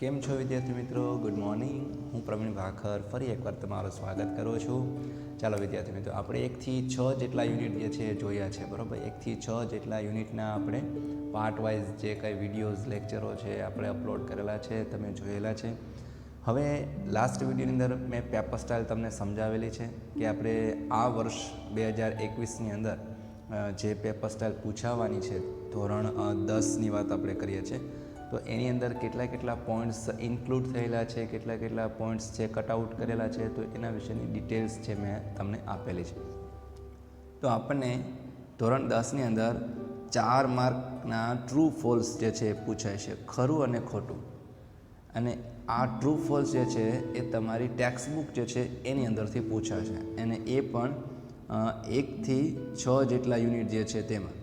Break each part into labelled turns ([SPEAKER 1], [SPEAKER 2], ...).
[SPEAKER 1] કેમ છો વિદ્યાર્થી મિત્રો? Good morning. હું પ્રવીણ ભાખર ફરી એકવાર તમારું સ્વાગત કરું છું. ચાલો વિદ્યાર્થી મિત્રો, આપણે 1 થી 6 જેટલા યુનિટ જે છે જોયા છે, બરાબર. 1 થી 6 જેટલા યુનિટના આપણે પાર્ટ વાઇઝ જે કંઈ વિડીયોઝ લેક્ચરો છે આપણે અપલોડ કરેલા છે, તમે જોયેલા છે. હવે લાસ્ટ વિડીયોની અંદર મેં પેપર સ્ટાઇલ તમને સમજાવેલી છે કે આપણે આ વર્ષ 2021ની અંદર જે પેપર સ્ટાઇલ પૂછાવાની છે ધોરણ 10ની વાત આપણે કરીએ છીએ, તો એની અંદર કેટલા પોઈન્ટ્સ ઇન્ક્લુડ થયેલા છે, કેટલા પોઈન્ટ્સ છે કટઆઉટ કરેલા છે, તો એના વિશેની ડિટેલ્સ છે મેં તમને આપેલી છે. તો આપણને ધોરણ 10ની અંદર 4 માર્કના ટ્રુ ફોલ્સ જે છે એ પૂછાય છે, ખરું અને ખોટું. અને આ ટ્રુ ફોલ્સ જે છે એ તમારી ટેક્સ્ટ બુક જે છે એની અંદરથી પૂછાશે, અને એ પણ 1 થી 6 જેટલા યુનિટ જે છે તેમાં.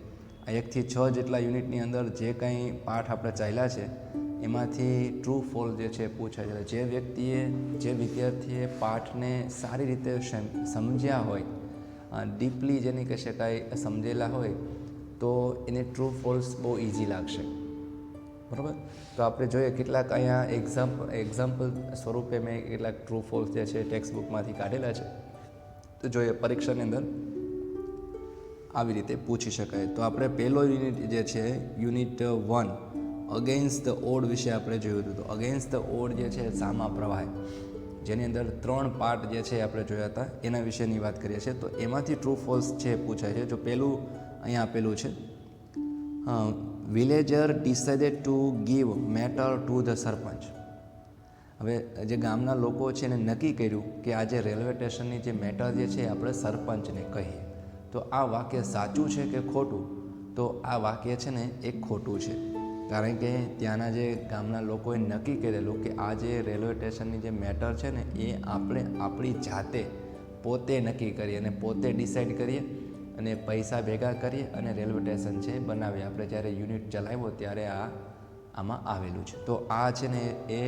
[SPEAKER 1] 1 થી 6 જેટલા યુનિટની અંદર જે કંઈ પાઠ આપણે ચાલ્યા છે એમાંથી ટ્રુ ફોલ્સ જે છે પૂછાય છે. જે વિદ્યાર્થીએ પાઠને સારી રીતે સમજ્યા હોય, ડીપલી જેની કહી શકાય સમજેલા હોય, તો એને ટ્રુ ફોલ્સ બહુ ઇઝી લાગશે, બરાબર. તો આપણે જોઈએ કેટલાક અહીંયા એક્ઝામ્પલ સ્વરૂપે મેં કેટલાક ટ્રુ ફોલ્સ જે છે ટેક્સ્ટ બુકમાંથી કાઢેલા છે. તો જોઈએ પરીક્ષાની અંદર આવી રીતે પૂછી શકાય. તો આપણે પહેલો યુનિટ જે છે યુનિટ 1 અગેન્સ્ટ ધ ઓડ વિશે આપણે જોયું હતું. તો અગેન્સ્ટ ધ ઓડ જે છે સામા પ્રવાહ, જેની અંદર 3 પાર્ટ જે છે આપણે જોયા હતા, એના વિશેની વાત કરીએ છીએ. તો એમાંથી ટ્રુ ફોલ્સ છે પૂછાય છે. જો પહેલું અહીંયા આપેલું છે, villager decided to give matter to the sarpanch. હવે જે ગામના લોકો છે એને નક્કી કર્યું કે આજે રેલવે સ્ટેશનની જે મેટર જે છે આપણે સરપંચને કહીએ. તો આ વાક્ય સાચું છે કે ખોટું? તો આ વાક્ય છે ને એ ખોટું છે, કારણ કે ત્યાંના જે ગામના લોકોએ નક્કી કરેલું કે આ જે રેલવે સ્ટેશનની જે મેટર છે ને એ આપણે આપણી જાતે પોતે નક્કી કરીએ અને પોતે ડિસાઇડ કરીએ અને પૈસા ભેગા કરીએ અને રેલવે સ્ટેશન છે બનાવીએ. આપણે જ્યારે યુનિટ ચલાવ્યો ત્યારે આમાં આવેલું છે. તો આ છે ને એ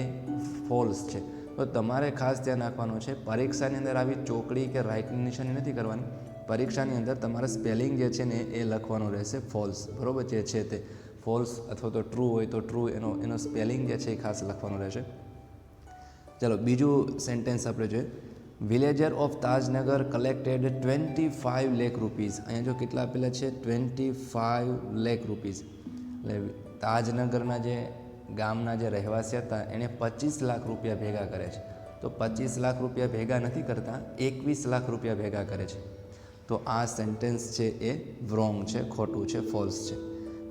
[SPEAKER 1] ફોલ્સ છે. તો તમારે ખાસ ધ્યાન રાખવાનું છે, પરીક્ષાની અંદર આવી ચોકડી કે રાઇટની નિશાની નથી કરવાની. પરીક્ષાની અંદર તમારે સ્પેલિંગ જે છે ને એ લખવાનું રહેશે ફોલ્સ, બરાબર. જે છે તે ફોલ્સ અથવા તો ટ્રુ હોય તો ટ્રુ એનો સ્પેલિંગ જે છે એ ખાસ લખવાનું રહેશે. ચાલો બીજું સેન્ટેન્સ આપણે જોઈએ. Villager of Tajnagar collected 25 lakh rupees. અહીંયા જો કેટલા આપેલા છે? 25 લાખ રૂપીઝ. એટલે તાજનગરના જે ગામના જે રહેવાસી હતા એણે 25 લાખ રૂપિયા ભેગા કરે છે. તો 25 લાખ રૂપિયા ભેગા નથી કરતા, 21 લાખ રૂપિયા ભેગા કરે છે. તો આ સેન્ટેન્સ છે એ રોંગ છે, ખોટું છે, ફોલ્સ છે.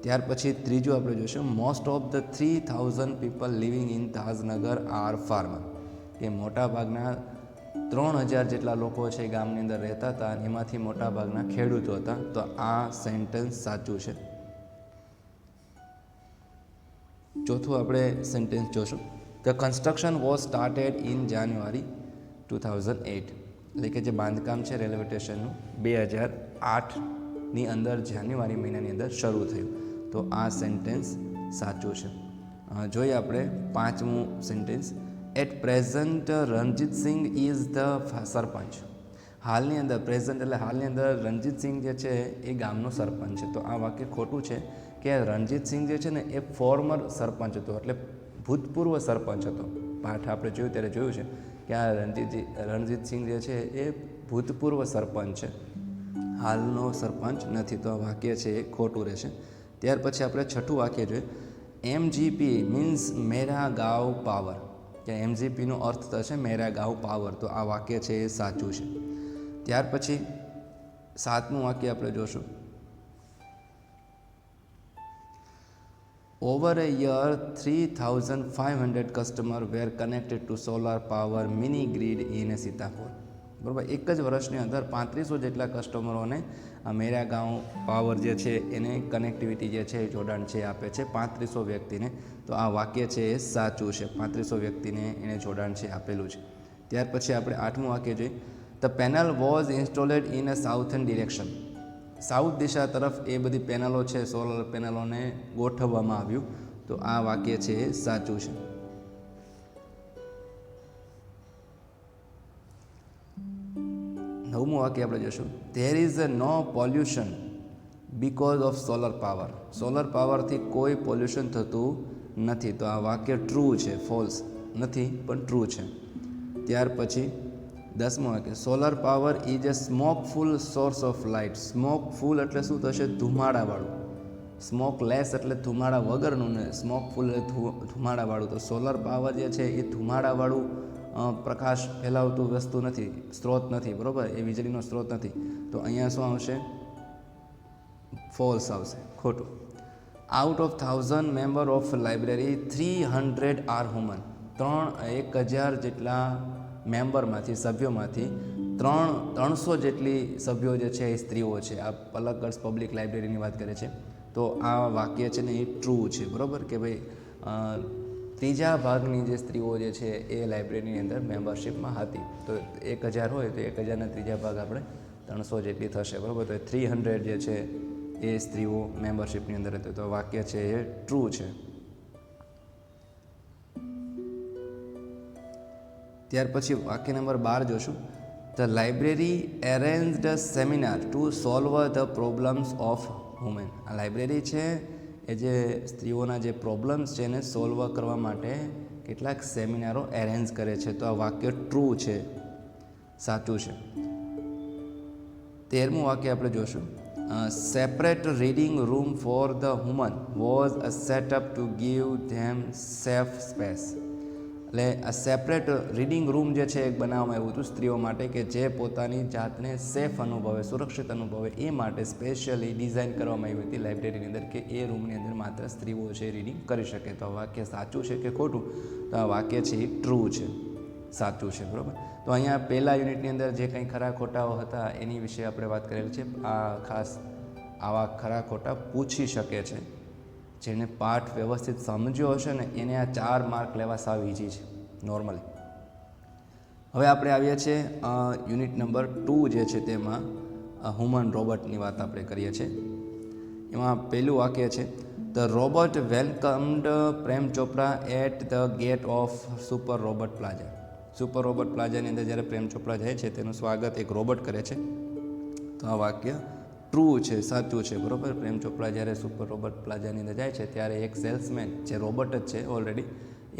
[SPEAKER 1] ત્યાર પછી ત્રીજું આપણે જોઈશું, most of the 3000 people living in Tajnagar are farmer. કે મોટાભાગના 3000 જેટલા લોકો છે ગામની અંદર રહેતા હતા, એમાંથી મોટાભાગના ખેડૂતો હતા. તો આ સેન્ટેન્સ સાચું છે. ચોથું આપણે સેન્ટેન્સ જોશું, the construction was started in જાન્યુઆરી 2008. એટલે કે જે બાંધકામ છે રેલવે સ્ટેશનનું 2008ની અંદર જાન્યુઆરી મહિનાની અંદર શરૂ થયું. તો આ સેન્ટેન્સ સાચું છે. જોઈએ આપણે પાંચમું sentence, at present Ranjitsinh is the sarpanch. હાલની અંદર, પ્રેઝન્ટ એટલે હાલની અંદર રણજીતસિંહ જે છે એ ગામનો સરપંચ છે. તો આ વાક્ય ખોટું છે કે રણજીતસિંહ જે છે ને એ ફોર્મર સરપંચ હતો, એટલે ભૂતપૂર્વ સરપંચ હતો. પાઠ આપણે જોયું ત્યારે જોયું છે કે આ રણજીતસિંહ જે છે એ ભૂતપૂર્વ સરપંચ છે, હાલનો સરપંચ નથી. તો આ વાક્ય છે એ ખોટું રહેશે. ત્યાર પછી આપણે છઠ્ઠું વાક્ય જોઈએ, MGP મીન્સ મેરા ગાંવ પાવર. કે MGPનો અર્થ થશે મેરા ગાંવ પાવર. તો આ વાક્ય છે એ સાચું છે. ત્યાર પછી સાતમું વાક્ય આપણે જોશું, over a year 3500 customer were connected to solar power mini grid in Sitapur. બરાબર. એક જ વર્ષની અંદર 3500 જેટલા કસ્ટમરોને આ મેરા ગાંવ પાવર જે છે એને કનેક્ટિવિટી જે છે એ જોડાણ છે આપે છે 3500 વ્યક્તિને. તો આ વાક્ય છે એ સાચું છે, 3500 વ્યક્તિને એને જોડાણ છે આપેલું છે. ત્યાર પછી આપણે આઠમું વાક્ય જોઈએ, the panel was installed in a southern direction. South દિશા તરફ એ બધી પેનલો છે, સોલર પેનલોને ગોઠવવામાં આવ્યું. તો આ વાક્ય છે એ સાચું છે. નવમું વાક્ય આપણે જોશું, there is no pollution because of solar power. Solar પાવરથી કોઈ પોલ્યુશન થતું નથી, તો આ વાક્ય ટ્રુ છે, ફોલ્સ નથી પણ ટ્રુ છે. ત્યાર પછી 10મું વાક્ય, solar power is a smokeful source of light. Smokeful એટલે શું થશે? ધુમાડાવાળું. સ્મોકલેસ એટલે ધુમાડા વગરનું, ને સ્મોકફુલ એટલે ધુમાડાવાળું. તો સોલર પાવર જે છે એ ધુમાડાવાળું પ્રકાશ ફેલાવતું વસ્તુ નથી, સ્ત્રોત નથી, બરાબર? એ વીજળીનો સ્ત્રોત નથી. તો અહીંયા શું આવશે? ફોલ્સ આવશે, ખોટું. Out of 1000 member of library 300 are woman. 1000 જેટલા મેમ્બરમાંથી, સભ્યોમાંથી 300 જેટલી સભ્યો જે છે એ સ્ત્રીઓ છે. આ પલક્કડ પબ્લિક લાઇબ્રેરીની વાત કરે છે. તો આ વાક્ય છે ને એ ટ્રુ છે, બરાબર? કે ભાઈ ત્રીજા ભાગની જે સ્ત્રીઓ જે છે એ લાઇબ્રેરીની અંદર મેમ્બરશિપમાં હતી. તો 1000 હોય તો 1000ના ત્રીજા ભાગ આપણે 300 જેટલી થશે, બરાબર? તો 300 જે છે એ સ્ત્રીઓ મેમ્બરશિપની અંદર હતી. તો વાક્ય છે એ ટ્રુ છે. ત્યાર પછી વાક્ય નંબર 12 જોશું. The library arranged seminar to solve the problems of women. આ લાઇબ્રેરી છે એ જે સ્ત્રીઓના જે પ્રોબ્લેમ્સ છે એને સોલ્વ કરવા માટે કેટલાક સેમિનારો એરેન્જ કરે છે. તો આ વાક્ય ટ્રુ છે, સાચું છે. 13મું વાક્ય આપણે જોશું. Separate reading room for the woman was a setup to give them safe space. એટલે આ સેપરેટ રીડિંગ રૂમ જે છે એક બનાવવામાં આવ્યું હતું સ્ત્રીઓ માટે, કે જે પોતાની જાતને સેફ અનુભવે, સુરક્ષિત અનુભવે, એ માટે સ્પેશિયલી ડિઝાઇન કરવામાં આવી હતી લાઇબ્રેરીની અંદર, કે એ રૂમની અંદર માત્ર સ્ત્રીઓ છે રીડિંગ કરી શકે. તો આ વાક્ય સાચું છે કે ખોટું? તો આ વાક્ય છે એ ટ્રુ છે, સાચું છે, બરાબર? તો અહીંયા પહેલા યુનિટની અંદર જે કંઈ ખરા ખોટાઓ હતા એની વિશે આપણે વાત કરેલી છે. આ ખાસ આવા ખરા ખોટા પૂછી શકે છે. જેને પાઠ વ્યવસ્થિત સમજ્યો હશે ને એને આ 4 માર્ક લેવા સાવ ઇઝી છે નોર્મલી. હવે આપણે આવીએ છીએ યુનિટ નંબર 2 જે છે તેમાં હ્યુમન રોબોટની વાત આપણે કરીએ છીએ. એમાં પહેલું વાક્ય છે, the robot welcomed Prem Chopra at the gate of super robot plaza. Super robot પ્લાઝાની અંદર જ્યારે પ્રેમ ચોપડા જાય છે તેનું સ્વાગત એક રોબોટ કરે છે. તો આ વાક્ય ટ્રુ છે, સાચું છે, બરાબર? પ્રેમ ચોપડા જ્યારે સુપર રોબોટ પ્લાઝાની અંદર જાય છે ત્યારે એક સેલ્સમેન જે રોબોટ જ છે ઓલરેડી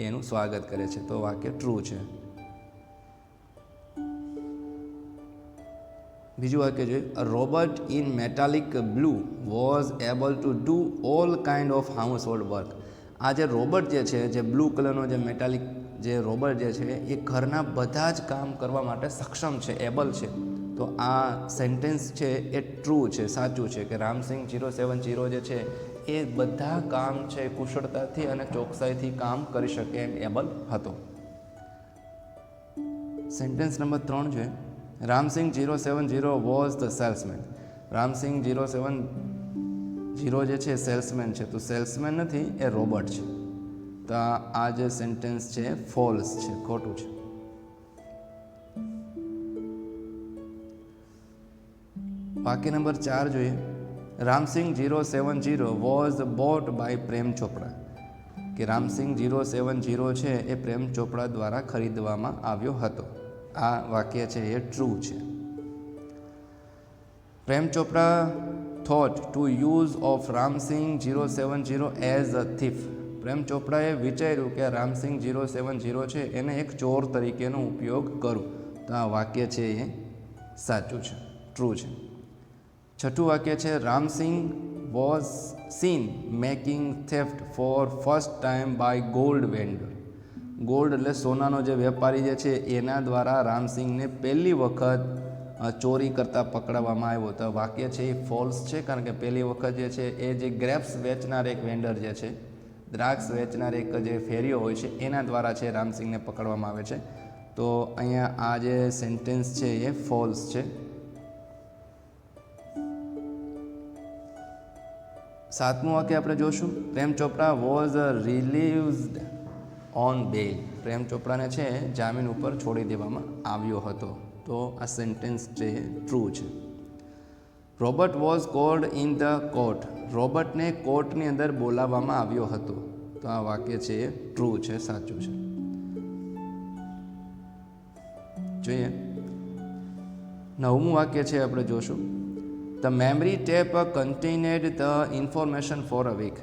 [SPEAKER 1] એનું સ્વાગત કરે છે. તો વાક્ય ટ્રુ છે. બીજું વાક્ય જોઈએ, a robot in metallic blue was able to do all kind of household work. આ જે રોબોટ જે છે, જે બ્લુ કલરનો જે મેટાલિક જે રોબોટ જે છે એ ઘરના બધા જ કામ કરવા માટે સક્ષમ છે, એબલ છે. તો આ સેન્ટેન્સ છે એ ટ્રુ છે, સાચું છે, કે રામસિંગ 070 જે છે એ બધા કામ છે કુશળતાથી અને ચોકસાઈથી કામ કરી શકે એમ એબલ હતો. સેન્ટેન્સ નંબર 3 છે, Ram Singh 070 was the salesman. Ram Singh 070 જે છે સેલ્સમેન છે. તો સેલ્સમેન નથી, એ રોબોટ છે. તો આ જે સેન્ટેન્સ છે ફોલ્સ છે, ખોટું છે. વાક્ય નંબર 4 જોઈએ, રામસિંગ 070 વોઝ બોટ બાય પ્રેમ ચોપડા. કે રામસિંગ 070 છે એ પ્રેમ ચોપડા દ્વારા ખરીદવામાં આવ્યો હતો. આ વાક્ય છે એ ટ્રુ છે. Prem Chopra thought to use of Ramsingh 070 as a thief. Prem ચોપડાએ વિચાર્યું કે રામસિંગ 070 છે એને એક ચોર તરીકેનો ઉપયોગ કરું. તો આ વાક્ય છે એ સાચું છે, ટ્રુ છે. છઠ્ઠું વાક્ય છે, Ramsingh was seen making theft for first time by gold vendor. Gold એટલે સોનાનો જે વેપારી જે છે એના દ્વારા રામસિંગને પહેલી વખત ચોરી કરતાં પકડવામાં આવ્યો. તો વાક્ય છે એ ફોલ્સ છે, કારણ કે પહેલી વખત જે છે એ જે ગ્રેપ્સ વેચનાર એક વેન્ડર જે છે, દ્રાક્ષ વેચનાર એક જે ફેરીઓ હોય છે એના દ્વારા છે રામસિંગને પકડવામાં આવે છે. તો અહીંયા આ જે સેન્ટેન્સ છે એ ફોલ્સ છે. સાતમું વાક્ય આપણે જોશું, પ્રેમ ચોપડા વોઝ રિલીવ્ડ ઓન બેલ. પ્રેમ ચોપડાને છે જામીન ઉપર છોડી દેવામાં આવ્યો હતો. તો આ સેન્ટેન્સ છે ટ્રુ છે. Robert was called in the court. રોબર્ટને કોર્ટની અંદર બોલાવવામાં આવ્યો હતો. તો આ વાક્ય છે એ ટ્રુ છે, સાચું છે. જોઈએ 9મું વાક્ય છે આપણે જોશું, the memory tape contained the information for a week.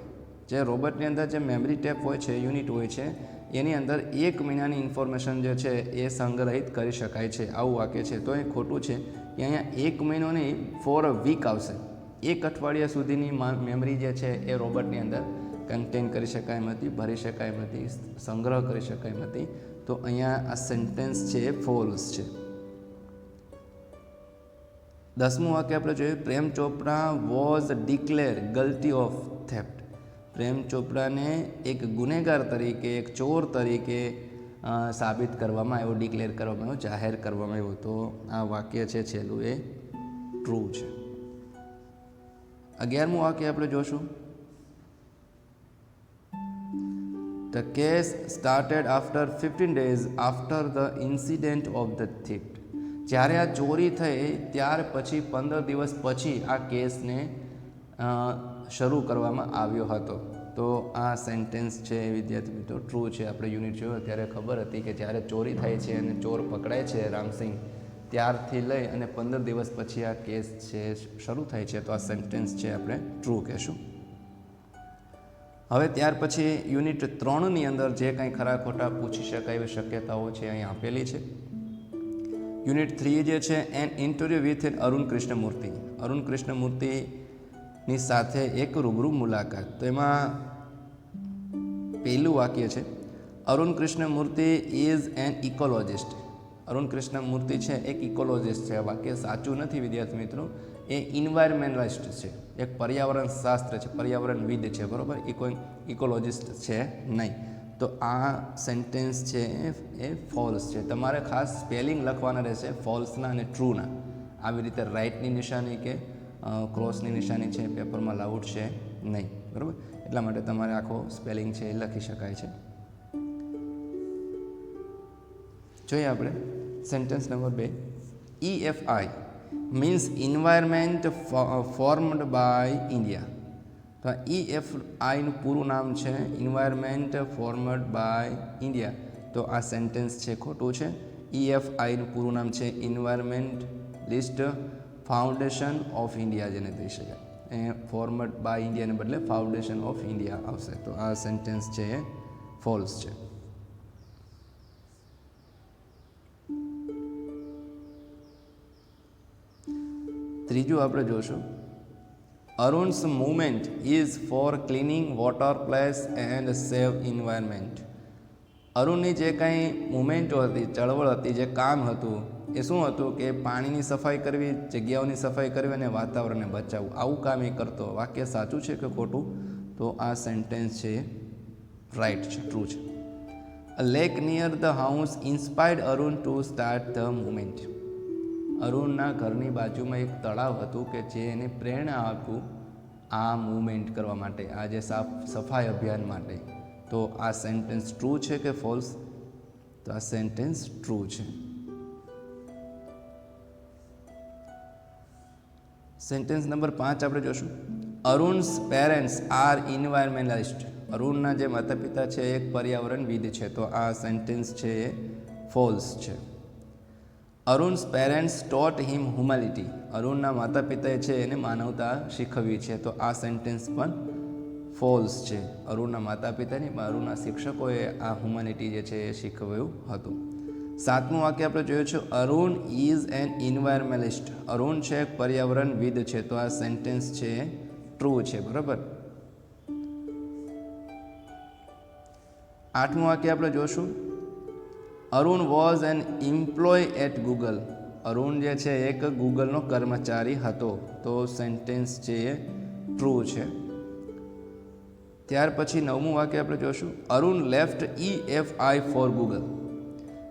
[SPEAKER 1] જે રોબોટની અંદર જે મેમરી ટેપ હોય છે, યુનિટ હોય છે, એની અંદર 1 મહિનાની ઇન્ફોર્મેશન જે છે એ સંગ્રહિત કરી શકાય છે. આવું વાક્ય છે. તો એ ખોટું છે કે અહીંયા 1 મહિનો નહીં, ફોર અ વીક આવશે. 1 અઠવાડિયા સુધીની મેમરી જે છે એ રોબોટની અંદર કન્ટેન કરી શકાય એમ હતી, ભરી શકાય એમ હતી, સંગ્રહ કરી શકાય એમ હતી. તો અહીંયા આ સેન્ટેન્સ છે એ ફોલ્સ છે. 10મું વાક્ય આપણે જોઈએ. Prem Chopra was declare guilty of theft. Prem ચોપડાને એક ગુનેગાર તરીકે, એક ચોર તરીકે સાબિત કરવામાં આવ્યો, ડિક્લેર કરવામાં આવ્યો, જાહેર કરવામાં આવ્યો. તો આ વાક્ય છે છેલ્લું એ ટ્રુ છે. 11મું વાક્ય આપણે જોશું. The case started after 15 days after the incident of the theft. જ્યારે આ ચોરી થઈ ત્યાર પછી 15 દિવસ પછી આ કેસને શરૂ કરવામાં આવ્યો હતો. તો આ સેન્ટેન્સ છે વિદ્યાર્થી મિત્રો ટ્રુ છે. આપણે યુનિટ જોયો ત્યારે ખબર હતી કે જ્યારે ચોરી થાય છે અને ચોર પકડાય છે રામસિંહ, ત્યારથી લઈ અને 15 દિવસ પછી આ કેસ છે શરૂ થાય છે. તો આ સેન્ટેન્સ છે આપણે ટ્રુ કહેશું. હવે ત્યાર પછી યુનિટ 3ની અંદર જે કંઈ ખરા ખોટા પૂછી શકાય એવી શક્યતાઓ છે અહીં આપેલી છે. યુનિટ 3 જે છે an interview with an Arun Krishnamurthy. Arun કૃષ્ણમૂર્તિની સાથે એક રૂબરૂ મુલાકાત. તો એમાં પહેલું વાક્ય છે Arun Krishnamurthy is an ecologist. Arun Krishnamurthy છે એક ઇકોલોજિસ્ટ છે. આ વાક્ય સાચું નથી વિદ્યાર્થી મિત્રો. એ ઇન્વાયરમેન્ટલિસ્ટ છે, એક પર્યાવરણ શાસ્ત્ર છે, પર્યાવરણવિદ છે, બરાબર. ઇકોલોજિસ્ટ છે નહીં. તો આ સેન્ટેન્સ છે એ ફોલ્સ છે. તમારે ખાસ સ્પેલિંગ લખવાના રહેશે ફોલ્સના અને ટ્રુના. આવી રીતે રાઇટની નિશાની કે ક્રોસની નિશાની છે પેપરમાં લાઉડ છે નહીં, બરાબર. એટલા માટે તમારે આખો સ્પેલિંગ છે એ લખી શકાય છે. જોઈએ આપણે sentence number 2. EFI means environment formed by India. તો આ EFIનું પૂરું નામ છે એન્વાયરમેન્ટ ફોર્મડ બાય ઇન્ડિયા. તો આ સેન્ટેન્સ છે ખોટું છે. EFIનું પૂરું નામ છે એન્વાયરમેન્ટલિસ્ટ ફાઉન્ડેશન ઓફ ઇન્ડિયા, જેને કહી શકાય. એ ફોર્મડ બાય ઇન્ડિયાને બદલે ફાઉન્ડેશન ઓફ ઇન્ડિયા આવશે. તો આ સેન્ટેન્સ છે એ ફોલ્સ છે. ત્રીજું આપણે જોશું. Arun's movement is for cleaning water place and save environment. અરુણની જે કાંઈ મુવમેન્ટો હતી, ચળવળ હતી, જે કામ હતું એ શું હતું કે પાણીની સફાઈ કરવી, જગ્યાઓની સફાઈ કરવી અને વાતાવરણને બચાવવું. આવું કામ એ કરતો. વાક્ય સાચું છે કે ખોટું? તો આ સેન્ટેન્સ છે રાઇટ છે, ટ્રુ છે. A lake near the house inspired Arun to start the movement. અરુણના ઘરની બાજુમાં એક તળાવ હતું કે જે એને પ્રેરણા આપ્યું આ મૂવમેન્ટ કરવા માટે, આ જે સફાઈ અભિયાન માટે. તો આ સેન્ટેન્સ ટ્રુ છે કે ફોલ્સ? તો આ સેન્ટેન્સ ટ્રુ છે. સેન્ટેન્સ નંબર 5 આપણે જોશું. Arun's parents are ઇન્વાયરમેન્ટલિસ્ટ. અરુણના જે માતા પિતા છે એક પર્યાવરણવિદ છે. તો આ સેન્ટેન્સ છે એ ફોલ્સ છે. અરુણ્સ પેરેન્ટ્સ ટોટ હિમ હ્યુમેનિટી. અરુણના માતા પિતાએ છે એને માનવતા શીખવી છે. તો આ સેન્ટેન્સ પણ ફોલ્સ છે. અરુણના માતા પિતાની, અરુણના શિક્ષકોએ આ હ્યુમેનિટી જે છે એ શીખવ્યું હતું. 7મું વાક્ય આપણે જોયું છે. Arun is an environmentalist. Arun છે એક પર્યાવરણવિદ છે. તો આ સેન્ટેન્સ છે ટ્રુ છે, બરાબર. 8મું વાક્ય આપણે જોશું. Arun was an employ at Google. Arun જે છે એક ગૂગલનો કર્મચારી હતો. તો સેન્ટેન્સ છે એ ટ્રુ છે. ત્યાર પછી 9મું વાક્ય આપણે જોશું. Arun left EFI for Google.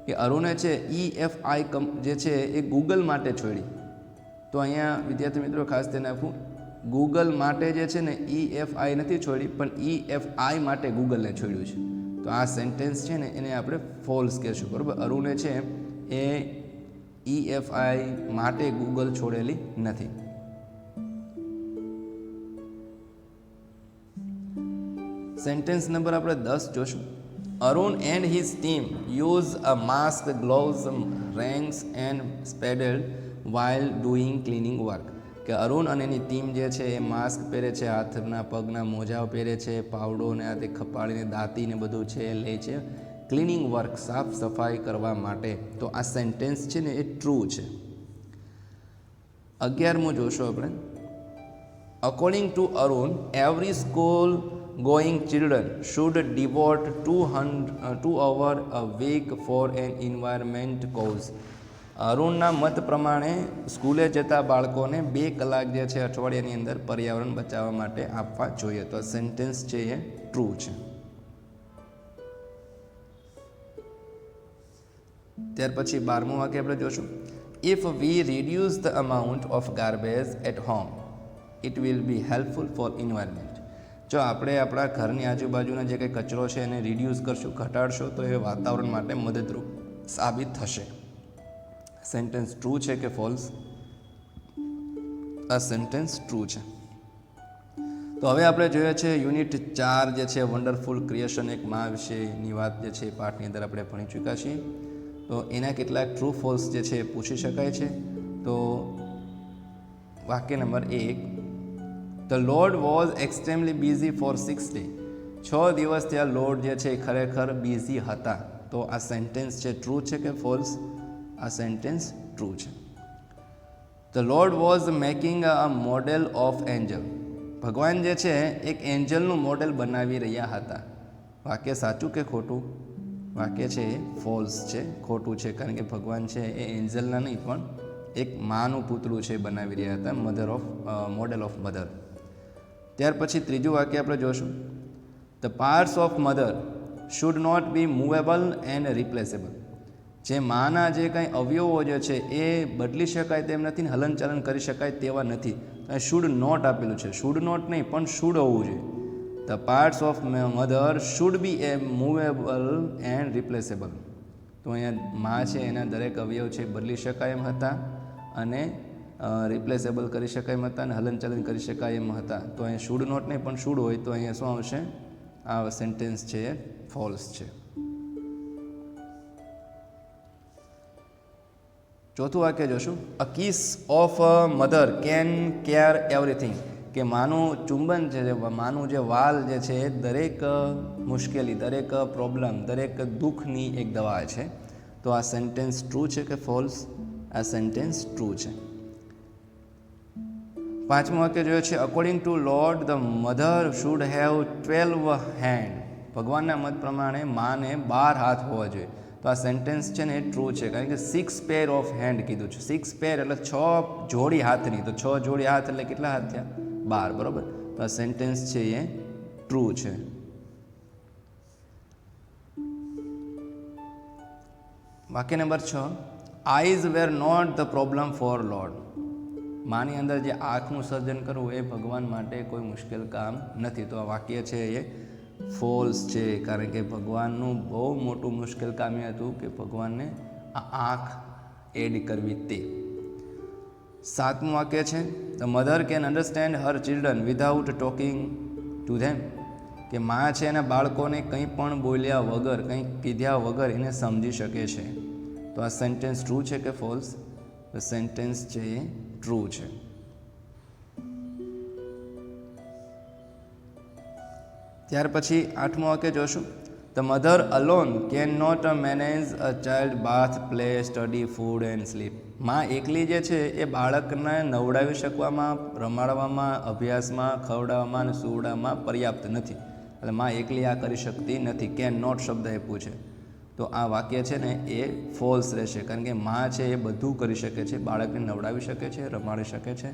[SPEAKER 1] કે અરુણે છે EFI જે છે એ ગૂગલ માટે છોડી. તો અહીંયા વિદ્યાર્થી મિત્રો ખાસ ધ્યાન આપવું, ગૂગલ માટે જે છે ને EFI નથી છોડી, પણ EFI માટે ગૂગલને છોડ્યું છે. તો આ સેન્ટેન્સ છે ને એને આપણે ફોલ્સ કહેશું, બરાબર. અરુણે છે એ EFI માટે ગૂગલ છોડેલી નથી. સેન્ટેન્સ નંબર આપણે 10 જોશું. Arun and his team use a mask, gloves, rains and spade while doing cleaning work. કે અરુણ અને એની ટીમ જે છે એ માસ્ક પહેરે છે, હાથના પગના મોજા પહેરે છે, પાવડો ને આ તે ખપાડીને દાંતી ને બધું છે એ લે છે ક્લિનિંગ વર્ક, સાફ સફાઈ કરવા માટે. તો આ સેન્ટેન્સ છે ને એ ટ્રુ છે. 11મું જોશો આપણે. According to Arun, every school going children should devote 2 hours a week for an environment cause. અરુણના મત પ્રમાણે સ્કૂલે જતા બાળકોને 2 કલાક જે છે અઠવાડિયાની અંદર પર્યાવરણ બચાવવા માટે આપવા જોઈએ. તો સેન્ટેન્સ છે એ ટ્રુ છે. ત્યાર પછી 12મું વાક્ય આપણે જોશું. If V reduce the amount of garbage at home, it will be helpful for environment. જો આપણે આપણા ઘરની આજુબાજુના જે કંઈ કચરો છે એને રિડ્યુસ કરશું, ઘટાડશો, તો એ વાતાવરણ માટે મદદરૂપ સાબિત થશે. સેન્ટેન્સ ટ્રુ છે કે ફોલ્સ? આ સેન્ટેન્સ ટ્રુ છે. તો હવે આપણે જોઈએ છે યુનિટ 4 જે છે વન્ડરફુલ ક્રિએશન, એક માં વિશેની વાત જે છે પાઠની અંદર આપણે ભણી ચૂક્યા છીએ. તો એના કેટલાક ટ્રુ ફોલ્સ જે છે પૂછી શકાય છે. તો વાક્ય number 1, The Lord was extremely busy for 6 days. 6 દિવસ ત્યાં લોર્ડ જે છે ખરેખર બિઝી હતા. તો આ સેન્ટેન્સ છે ટ્રુ છે કે ફોલ્સ? આ સેન્ટેન્સ ટ્રુ છે. The Lord was making a model of angel. ભગવાન જે છે એક એન્જલનું મોડેલ બનાવી રહ્યા હતા. વાક્ય સાચું કે ખોટું? વાક્ય છે એ ફોલ્સ છે, ખોટું છે. કારણ કે ભગવાન છે એ એન્જલના નહીં પણ એક માનું પૂતળું છે બનાવી રહ્યા હતા, મોડેલ ઓફ મધર. ત્યાર પછી 3જું વાક્ય આપણે જોશું. The parts of mother should not be movable and replaceable. જે માના જે કાંઈ અવયવો જે છે એ બદલી શકાય તેમ નથી, હલનચલન કરી શકાય તેવા નથી. શુડ નોટ આપેલું છે, શુડ નોટ નહીં પણ શુડ હોવું જોઈએ. The parts of mother should be A movable and રિપ્લેસેબલ. તો અહીંયા મા છે એના દરેક અવયવ છે બદલી શકાય એમ હતા અને રિપ્લેસેબલ કરી શકાય એમ હતા અને હલનચલન કરી શકાય એમ હતા. તો અહીંયા શુડ નોટ નહીં પણ શુડ હોય તો અહીંયા શું આવશે? આ સેન્ટેન્સ છે એ ફોલ્સ છે. 4થું વાક્ય જોશું. A kiss of a mother can care everything. કે માનું ચુંબન છે, માનું જે વાલ જે છે એ દરેક મુશ્કેલી, દરેક પ્રોબ્લેમ, દરેક દુઃખની એક દવા છે. તો આ સેન્ટેન્સ ટ્રુ છે કે ફોલ્સ? આ સેન્ટેન્સ ટ્રુ છે. 5મું વાક્ય જોયું છે. According to lord the mother should have 12 hand. ભગવાનના મત પ્રમાણે માને 12 હાથ હોવા જોઈએ. તો આ સેન્ટેન્સ છે ને એ ટ્રુ છે. કારણ કે 6 પેર ઓફ હેન્ડ કીધું છે. 6 પેર એટલે 6 જોડી હાથની. તો 6 જોડી હાથ એટલે કેટલા હાથ થયા? 12, બરાબર. તો આ સેન્ટેન્સ છે એ ટ્રુ છે. વાક્ય number 6. Eyes were not the problem for lord. માની અંદર જે આંખનું સર્જન કરવું એ ભગવાન માટે કોઈ મુશ્કેલ કામ નથી. તો આ વાક્ય છે એ ફોલ્સ છે. કારણ કે ભગવાનનું બહુ મોટું મુશ્કેલ કામ એ હતું કે ભગવાનને આ આંખ એડ કરવી તે. 7મું વાક્ય છે. The mother can understand Har children without talking to them. કે મા છે એના બાળકોને કંઈ પણ બોલ્યા વગર, કંઈ કીધા વગર એને સમજી શકે છે. તો આ સેન્ટેન્સ ટ્રુ છે કે ફોલ્સ? સેન્ટેન્સ છે એ ટ્રુ છે. ત્યાર પછી 8મું વાક્ય જોશું. The mother alone can not manage a child bath, play, study, food and sleep. માં એકલી જે છે એ બાળકને નવડાવી શકવામાં, રમાડવામાં, અભ્યાસમાં, ખવડાવવામાં અને સુવડાવવામાં પર્યાપ્ત નથી. એટલે માં એકલી આ કરી શકતી નથી. કેન નોટ શબ્દ આપ્યું છે. તો આ વાક્ય છે ને એ ફોલ્સ રહેશે. કારણ કે માં છે એ બધું કરી શકે છે. બાળકને નવડાવી શકે છે, રમાડી શકે છે,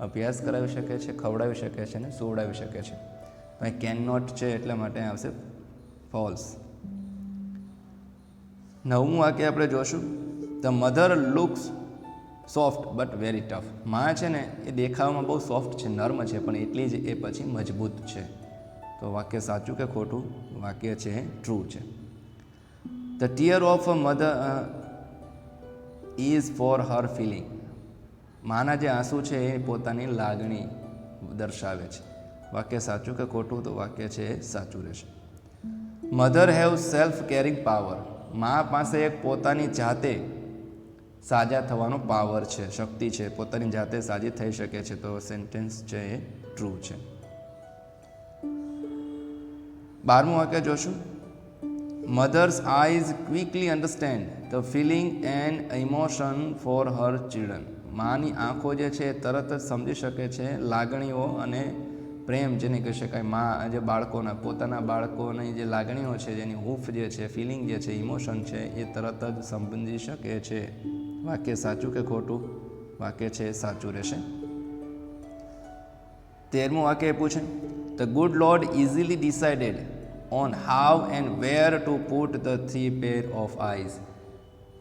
[SPEAKER 1] અભ્યાસ કરાવી શકે છે, ખવડાવી શકે છે અને સુવડાવી શકે છે. અહીં કેન નોટ છે એટલા માટે આવશે ફોલ્સ. 9મું વાક્ય આપણે જોશું. The mother looks soft but very tough. માં છે ને એ દેખાવામાં બહુ સોફ્ટ છે, નર્મ છે, પણ એટલી જ એ પછી મજબૂત છે. તો વાક્ય સાચું કે ખોટું? વાક્ય છે ટ્રુ છે. The tear of mother is for her feeling. માના જે આંસુ છે એ પોતાની લાગણી દર્શાવે છે. વાક્ય સાચું કે ખોટું? તો વાક્ય છે એ સાચું રહેશે. Mother have self caring power. મા પાસે એક પોતાની જાતે સાજા થવાનો પાવર છે, શક્તિ છે, પોતાની જાતે સાજી થઈ શકે છે, તો સેન્ટેન્સ છે એ ટ્રુ છે. 12મું વાક્ય જોશું. Mothers eyes quickly understand the feeling and emotion for her children. માની આંખો જે છે તરત જ સમજી શકે છે લાગણીઓ અને પ્રેમ, જેને કહી શકાય મા જે બાળકોના પોતાના બાળકોની જે લાગણીઓ છે, જેની હૂંફ જે છે, ફિલિંગ જે છે, ઇમોશન છે, એ તરત જ સમજી શકે છે. વાક્ય સાચું કે ખોટું? વાક્ય છે સાચું રહેશે. 13મું વાક્ય એ પૂછે, the good lord easily decided on how and where two put the 3 pair of eyes.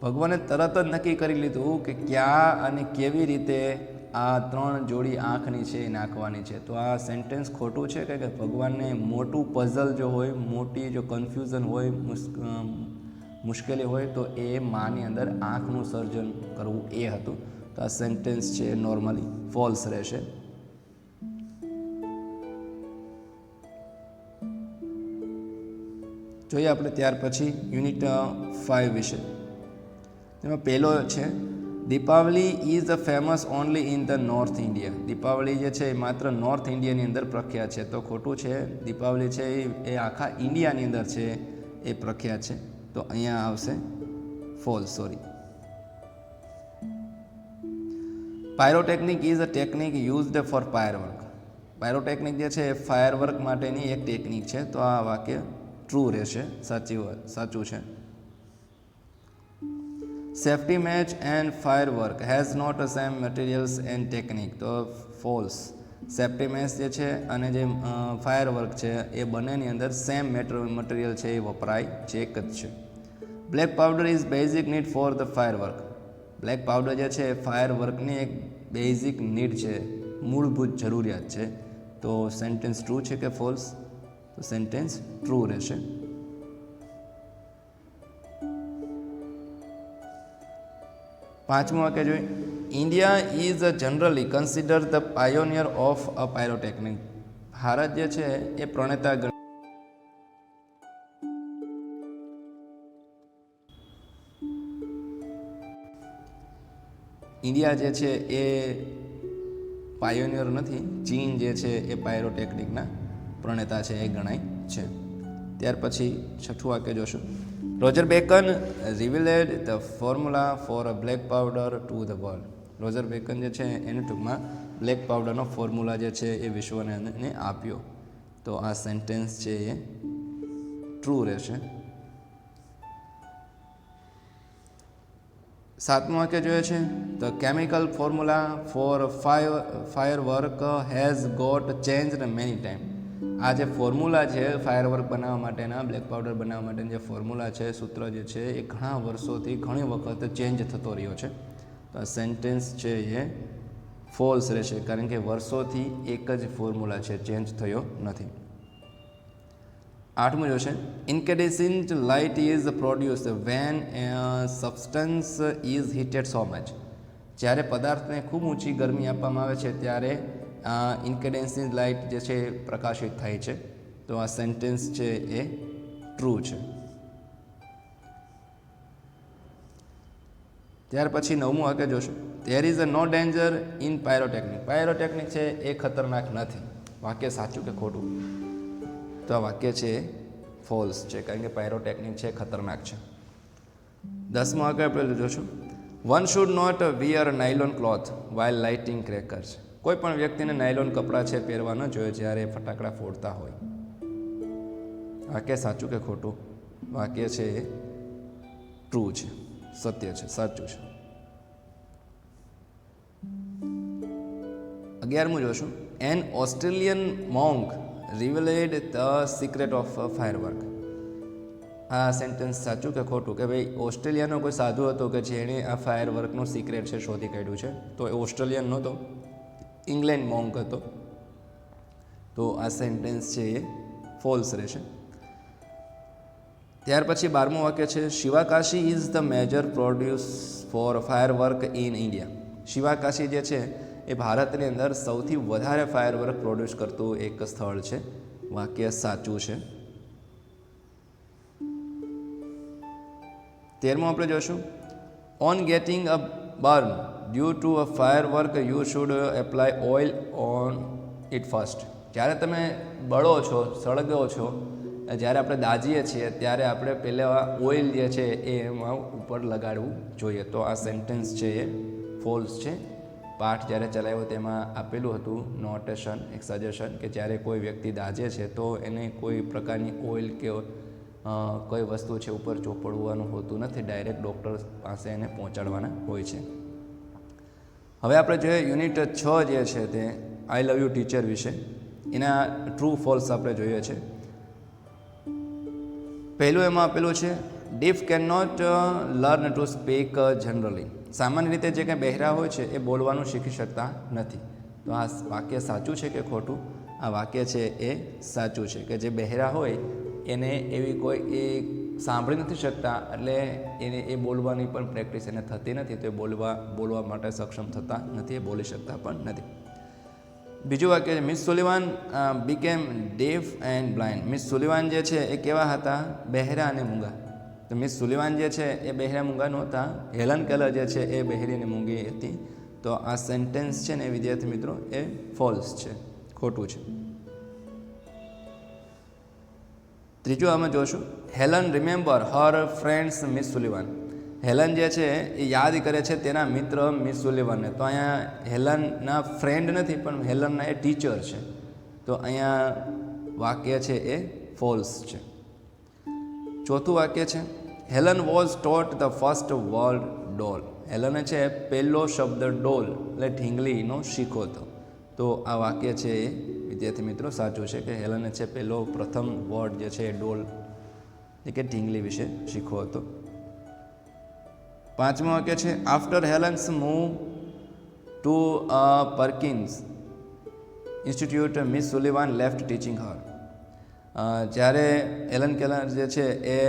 [SPEAKER 1] ભગવાને તરત જ નક્કી કરી લીધું કે ક્યાં અને કેવી રીતે આ 3 જોડી આંખની છે એ નાખવાની છે. તો આ સેન્ટેન્સ ખોટું છે કે ભગવાનને મોટું પઝલ જો હોય, મોટી જો કન્ફ્યુઝન હોય, મુશ્કેલી હોય, તો એ માની અંદર આંખનું સર્જન કરવું એ હતું. તો આ સેન્ટેન્સ છે નોર્મલી ફોલ્સ રહેશે. જોઈએ આપણે ત્યાર પછી યુનિટ 5 વિશે. તેમાં પહેલો છે Deepavali is famous only in the north India. Deepavali જે છે એ માત્ર નોર્થ ઇન્ડિયાની અંદર પ્રખ્યાત છે. તો ખોટું છે. દીપાવલી છે એ આખા ઇન્ડિયાની અંદર છે એ પ્રખ્યાત છે. તો અહીંયા આવશે false, sorry. Pyrotechnic is a technique used four firework. Pyrotechnic જે છે એ ફાયરવર્ક માટેની એક ટેકનિક છે. તો આ વાક્ય ટ્રુ રહેશે, સાચું છે. Safety match and firework has not a same materials and technique. તો ફોલ્સ. સેફ્ટી મેચ જે છે અને જે ફાયરવર્ક છે એ બંનેની અંદર સેમ મટીરિયલ છે એ વપરાય છે, એક જ છે. Black powder is basic need for the firework. Black powder જે છે એ ફાયરવર્કની એક બેઝિક નીડ છે, મૂળભૂત જરૂરિયાત છે. તો સેન્ટેન્સ ટ્રુ છે કે ફોલ્સ? તો સેન્ટેન્સ ટ્રુ રહેશે. પાંચમું વાક્ય જોઈએ. India is generally consider the pioneer of a pyrotechnic. Bharat જે છે એ પ્રણેતા ઇન્ડિયા જે છે એ પાયોનિયર નથી. ચીન જે છે એ પાયરોટેકનિકના પ્રણેતા છે એ ગણાય છે. ત્યાર પછી છઠ્ઠું વાક્ય જોશું. Roger Bacon revealed the formula for a black powder to the world. Roger Bacon જે છે એને ટૂંકમાં બ્લેક પાવડરનો ફોર્મ્યુલા જે છે એ વિશ્વને આપ્યો. તો આ સેન્ટેન્સ છે એ ટ્રુ રહેશે. સાતમું વાક્ય જોઈએ છે. The chemical formula for firework has got changed many time. આ જે ફોર્મ્યુલા છે ફાયરવર્ક બનાવવા માટેના, બ્લેક પાવડર બનાવવા માટેના જે ફોર્મ્યુલા છે, સૂત્ર જે છે એ ઘણા વર્ષોથી ઘણી વખત ચેન્જ થતો રહ્યો છે. તો આ સેન્ટેન્સ છે એ ફોલ્સ રહેશે, કારણ કે વર્ષોથી એક જ ફોર્મ્યુલા છે, ચેન્જ થયો નથી. આઠમું જોશે. Incandescent light is produced when substance is heated so much. જ્યારે પદાર્થને ખૂબ ઊંચી ગરમી આપવામાં આવે છે ત્યારે ઇન્કેન્ડેસન્ટ લાઇટ જે છે એ પ્રકાશિત થાય છે. તો આ સેન્ટેન્સ છે એ ટ્રુ છે. ત્યાર પછી નવમું વાક્ય જોશું. There is a no danger in pyrotechnic. Pyrotechnic છે એ ખતરનાક નથી. વાક્ય સાચું કે ખોટું? તો આ વાક્ય છે ફોલ્સ છે, કારણ કે પાયરોટેકનિક છે ખતરનાક છે. 10મું વાક્ય આપણે જોશું. One should not wear nylon cloth while lighting crackers. કોઈ પણ વ્યક્તિને નાયલોન કપડાં છે પહેરવા ન જોઈએ જ્યારે ફટાકડા ફોડતા હોય. વાક્ય સાચું કે ખોટું? વાક્ય છે એ ટ્રુ છે, સત્ય છે, સાચું છે. 11મું જોશું. An Australian monk revealed the secret of firework. આ સેન્ટેન્સ સાચું કે ખોટું? કે ભાઈ ઓસ્ટ્રેલિયાનો કોઈ સાધુ હતો કે જેણે આ ફાયરવર્કનું સિક્રેટ છે શોધી કાઢ્યું છે. તો એ ઓસ્ટ્રેલિયન નહોતો, ઇંગ્લેન્ડ મોન્ક હતો. તો આ સેન્ટેન્સ છે એ ફોલ્સ રહેશે. ત્યાર પછી 12મું વાક્ય છે. Sivakasi is the major produce for firework in India. Sivakasi જે છે એ ભારતની અંદર સૌથી વધારે ફાયરવર્ક પ્રોડ્યુસ કરતું એક સ્થળ છે. વાક્ય સાચું છે. 13મું આપણે જોશું. On getting a burn due to a firework you should apply oil on it first. જ્યારે તમે બળો છો, સળગો છો, જ્યારે આપણે દાજીએ છીએ ત્યારે આપણે પહેલાં ઓઇલ જે છે એ એમાં ઉપર લગાડવું જોઈએ. તો આ સેન્ટેન્સ છે એ ફોલ્સ છે. પાઠ જ્યારે ચલાવ્યો તેમાં આપેલું હતું નોટેશન, એક સજેશન કે જ્યારે કોઈ વ્યક્તિ દાજે છે તો એને કોઈ પ્રકારની ઓઇલ કે કોઈ વસ્તુ છે ઉપર ચોપડવાનું હોતું નથી, ડાયરેક્ટ ડૉક્ટર પાસે એને પહોંચાડવાના હોય છે. હવે આપણે જોઈએ યુનિટ 6 જે છે તે આઈ લવ યુ ટીચર વિશે. એના ટ્રુ ફોલ્સ આપણે જોઈએ છે. પહેલું એમાં આપેલું છે deaf can not learn to speak generally. સામાન્ય રીતે જે કંઈ બહેરા હોય છે એ બોલવાનું શીખી શકતા નથી. તો આ વાક્ય સાચું છે કે ખોટું? આ વાક્ય છે એ સાચું છે કે જે બહેરા હોય એને એવી કોઈ એ સાંભળી નથી શકતા, એટલે એને એ બોલવાની પણ પ્રેક્ટિસ એને થતી નથી, તો એ બોલવા માટે સક્ષમ થતા નથી, એ બોલી શકતા પણ નથી. બીજું વાક્ય છે miss Sullivan became deaf and blind. Miss Sullivan જે છે એ કેવા હતા? બહેરા અને મૂંગા. તો મિસ સુલિવાન જે છે એ બહેરા મૂંગા નહોતા. હેલન કેલર જે છે એ બહેરી અને મૂંગી હતી. તો આ સેન્ટેન્સ છે ને વિદ્યાર્થી મિત્રો એ ફોલ્સ છે, ખોટું છે. ત્રીજું અમે જોશું Helen remember her friends miss Sullivan. Helen જે છે એ યાદ કરે છે તેના મિત્ર મિસ સુલિવાનને. તો અહીંયા હેલનના ફ્રેન્ડ નથી પણ હેલનના એ ટીચર છે. તો અહીંયા વાક્ય છે એ ફોલ્સ છે. ચોથું વાક્ય છે Helen was taught the first word doll. હેલને છે પહેલો શબ્દ ડોલ એટલે ઢીંગલીનો શીખો હતો. તો આ વાક્ય છે એ વિદ્યાર્થી મિત્રો સાચું છે કે હેલને છે પ્રથમ વર્ડ જે છે એ ડોલ એટલે કે ઢીંગલી વિશે શીખવો હતો. પાંચમું વાક્ય છે after Helen's move to Perkins Institute Miss Sullivan left teaching her. જ્યારે હેલન કેલર જે છે એ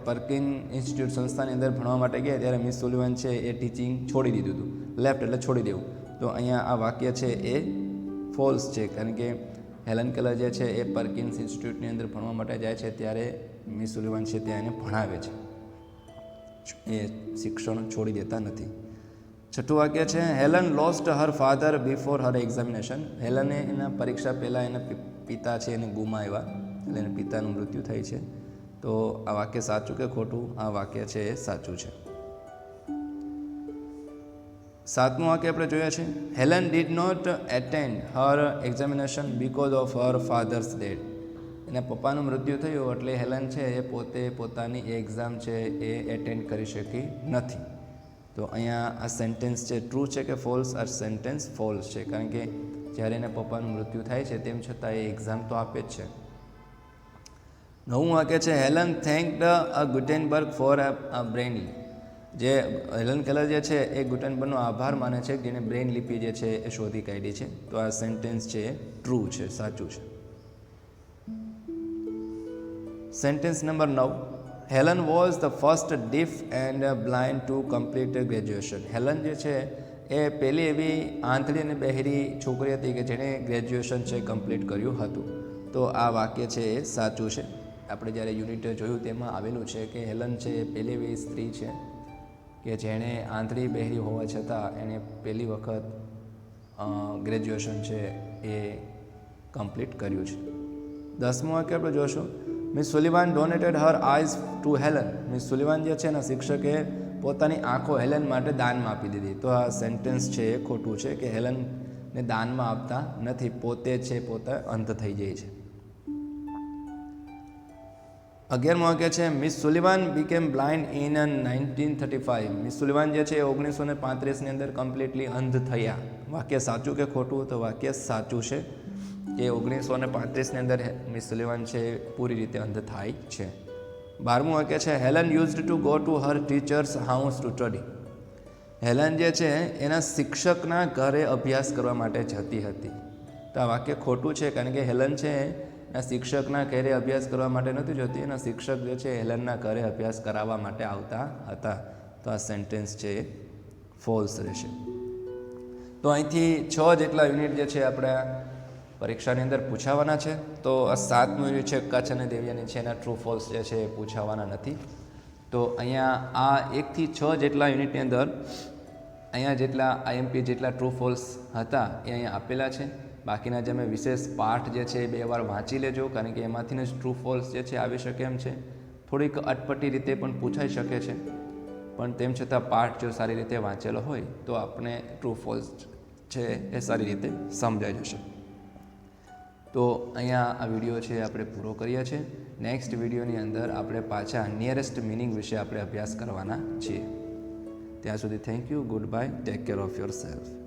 [SPEAKER 1] પર્કિન ઇન્સ્ટિટ્યૂટ સંસ્થાની અંદર ભણવા માટે ગયા ત્યારે મિસ સુલિવાન છે એ ટીચિંગ છોડી દીધું હતું. લેફ્ટ એટલે છોડી દેવું. તો અહીંયા આ વાક્ય છે એ ફોલ્સ છે, કારણ કે હેલન કેલર જે છે એ પર્કિન્સ ઇન્સ્ટિટ્યૂટની અંદર ભણવા માટે જાય છે ત્યારે મિસ સુલિવાન છે ત્યાં એને ભણાવે છે, એ શિક્ષણ છોડી દેતા નથી. છઠ્ઠું વાક્ય છે Helen lost her father before her examination. હેલને એના પરીક્ષા પહેલાં એના પિતા છે એને ગુમાવ્યા, એટલે એને પિતાનું મૃત્યુ થઈ છે. તો આ વાક્ય સાચું કે ખોટું? આ વાક્ય છે એ સાચું છે. સાતમું વાક્ય આપણે જોયા છે Helen did not attend her examination because of her father's death. એના પપ્પાનું મૃત્યુ થયું એટલે હેલન છે એ પોતાની એક્ઝામ છે એ એટેન્ડ કરી શકી નથી. તો અહીંયા આ સેન્ટેન્સ છે ટ્રુ છે કે ફોલ્સ? આ સેન્ટેન્સ ફોલ્સ છે, કારણ કે જ્યારે એના પપ્પાનું મૃત્યુ થાય છે તેમ છતાં એ એક્ઝામ તો આપે જ છે. નવું વાક્ય છે Helen thanked a Gutenberg for a brain. જે હેલન કેલર જે છે એ ગુટેનબર્ગનો આભાર માને છે જેણે બ્રેઇન લિપિ જે છે એ શોધી કાઢી છે. તો આ સેન્ટેન્સ છે એ ટ્રુ છે, સાચું છે. Sentence number 9 Helen was the first deaf and blind to complete graduation. Helen જે છે એ પહેલી એવી આંધળી અને બહેરી છોકરી હતી કે જેણે ગ્રેજ્યુએશન છે કમ્પ્લીટ કર્યું હતું. તો આ વાક્ય છે એ સાચું છે. આપણે જ્યારે યુનિટ જોયું તેમાં આવેલું છે કે હેલન છે એ પહેલી એવી સ્ત્રી છે કે જેણે આંધળી બહેરી હોવા છતાં એણે પહેલી વખત ગ્રેજ્યુએશન છે એ કમ્પ્લીટ કર્યું છે. 10મું વાક્ય આપણે જોશું Miss Sullivan donated her eyes to Helen. Miss Sullivan જે છે એના શિક્ષકે પોતાની આંખો હેલન માટે દાનમાં આપી દીધી. તો આ સેન્ટેન્સ છે એ ખોટું છે કે હેલનને દાનમાં આપતા નથી, પોતે અંધ થઈ જાય છે. 11મું વાક્ય છે miss Sullivan became blind in 1935. Miss Sullivan જે છે એ 1935ની અંદર કમ્પ્લીટલી અંધ થયા. વાક્ય સાચું કે ખોટું? તો વાક્ય સાચું છે કે 1935ની અંદર મિસ સુલિવાન છે પૂરી રીતે અંધ થાય છે. 12મું વાક્ય છે Helen used to go to her teachers house to study. Helen જે છે એના શિક્ષકના ઘરે અભ્યાસ કરવા માટે જતી હતી. તો આ વાક્ય ખોટું છે, કારણ કે હેલન છે એના શિક્ષકના ઘરે અભ્યાસ કરવા માટે નથી જતી, એના શિક્ષક જે છે હેલનના ઘરે અભ્યાસ કરાવવા માટે આવતા હતા. તો આ સેન્ટેન્સ છે એ ફોલ્સ રહેશે. તો અહીંથી 6 જેટલા યુનિટ જે છે આપણે પરીક્ષાની અંદર પૂછાવાના છે. તો આ 7મું યુનિટ છે કચ્છ અને દેવયાની છે, એના ટ્રુ ફોલ્સ જે છે એ પૂછાવાના નથી. તો અહીંયા આ 1 થી 6 જેટલા યુનિટની અંદર અહીંયા જેટલા આઈએમપી જેટલા ટ્રુ ફોલ્સ હતા એ અહીંયા આપેલા છે. બાકીના જે મેં વિશેષ પાઠ જે છે એ 2 વાર વાંચી લેજો, કારણ કે એમાંથી જ ટ્રુ ફોલ્સ જે છે આવી શકે એમ છે. થોડીક અટપટી રીતે પણ પૂછાઈ શકે છે, પણ તેમ છતાં પાઠ જો સારી રીતે વાંચેલો હોય તો આપણે ટ્રુ ફોલ્સ છે એ સારી રીતે સમજાઈ જશે. તો અહીંયા આ વિડીયો છે આપણે પૂરો કરીએ છીએ. નેક્સ્ટ વિડીયોની અંદર આપણે પાછા નિયરેસ્ટ મિનિંગ વિશે આપણે અભ્યાસ કરવાના છીએ. ત્યાં સુધી thank you, good bye, take care of your self.